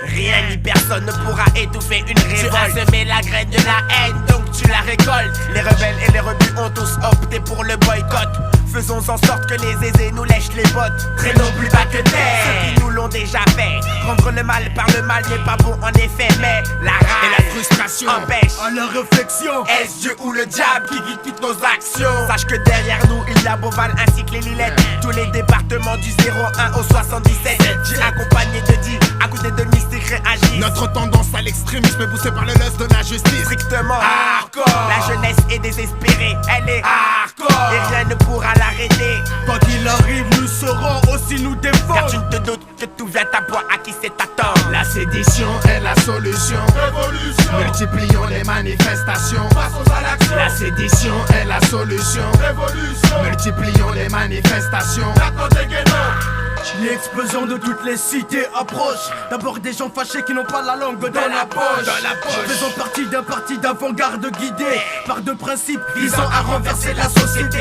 Rien ni personne ne pourra étouffer une révolte. Tu as semé la graine de la haine, donc tu la récoltes. Les rebelles et les rebus ont tous opté pour le boycott. Faisons en sorte que les aisés nous lèchent les bottes. Traînons plus bas que terre, ceux qui nous l'ont déjà fait. Prendre le mal par le mal n'est pas bon en effet, mais la rage et la frustration empêche à la réflexion. Est-ce Dieu ou le diable qui guide toutes nos actions? Sache que derrière nous il y a Beauval ainsi que les Lilettes. Tous les départements du 01 au 77. J'ai accompagné de 10 à côté de Mystique réagit. Notre tendance à l'extrémisme est poussée par le lust de la justice. Strictement hardcore. La jeunesse est désespérée, elle est hardcore. Et rien ne pourra l'arrêter. Quand il arrive, nous saurons aussi nous défendre. Car tu ne te doutes que tout vient à point à qui c'est attendre. La sédition est la solution. Révolution. Multiplions les manifestations. Passons à l'action. La sédition est la solution. Révolution. Multiplions les manifestations. Maintenant dégainons. L'explosion de toutes les cités approche. D'abord des gens fâchés qui n'ont pas la langue dans la poche. Faisons partie d'un parti d'avant-garde guidé par deux principes visant à renverser la société.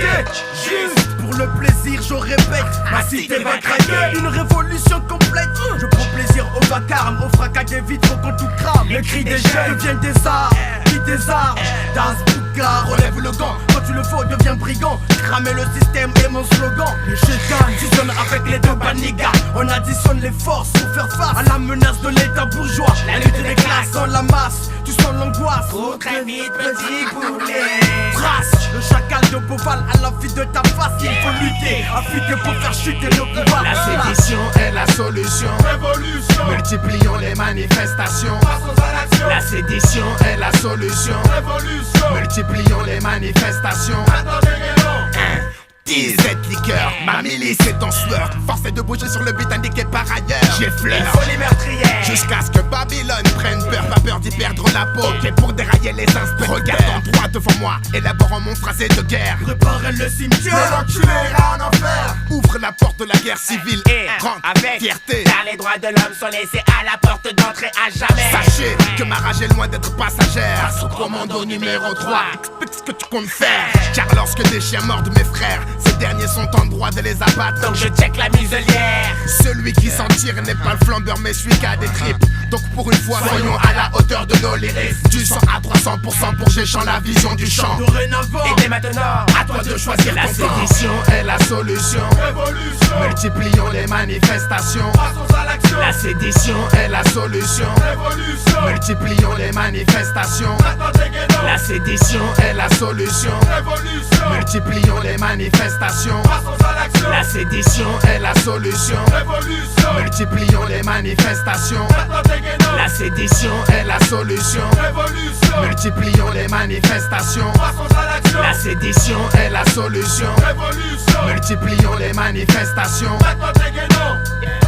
Juste pour le plaisir, je répète, ma cité va craquer. Une révolution complète. Je prends plaisir au vacarme, au fracas des vitres quand tout crame. Les cris des jeunes deviennent des arts, puis des armes. Das Bouka, relève le gant. Quand tu le faut, deviens brigand. Cramer le système est mon slogan. Les chétans fusionnent avec les deux banigas. On additionne les forces pour faire face à la menace de l'état bourgeois. La lutte des classes dans la masse, tu sens l'angoisse. Faut très vite, petit poulet. Trace le chacal de Beauval à la vie de ta face. Il faut lutter, affûter pour faire chuter le pouvoir. La sédition est la solution. Révolution. Multiplions les manifestations. Passons à l'action. La sédition est la solution. Révolution. Multiplions les manifestations. Maintenant dégainons. Cette liqueur, ma milice est en sueur. Force est de bouger sur le but indiqué par ailleurs. J'effleure Folie meurtrière. jusqu'à ce que Babylone prenne peur. Pas peur d'y perdre la peau. Ok pour dérailler les inspecteurs. Regarde en droit devant moi, élaborant mon phrasé de guerre. Préparez le cimetière. L'enculé ira en enfer. Ouvre la porte de la guerre civile Et rentre avec fierté. car les droits de l'homme sont laissés à la porte d'entrée à jamais. Sachez que ma rage est loin d'être passagère. Face au commando numéro 3, explique ce que tu comptes faire. Car lorsque des chiens mordent mes frères, ces derniers sont en droit de les abattre. Donc je check la muselière. Celui qui s'en tire n'est pas le flambeur mais celui qui a des tripes. Donc pour une fois soyons à la hauteur de nos lyrics. Du 100 à 300% pour Géchant la vision du champ. Dorénavant. Et dès maintenant, À toi de choisir la ton camp. sédition est la solution. Révolution. Multiplions les manifestations. Passons à l'action. La sédition est la solution. Révolution. Multiplions les manifestations. Maintenant dégainons. La sédition est la solution. Révolution. Multiplions les manifestations. Passons à l'action. La sédition est la solution. Révolution. Multiplions les manifestations. Maintenant dégainons. La sédition est la solution. Révolution. Multiplions les manifestations. Passons à l'action. La sédition est la solution. Révolution. Multiplions les manifestations. Maintenant dégainons.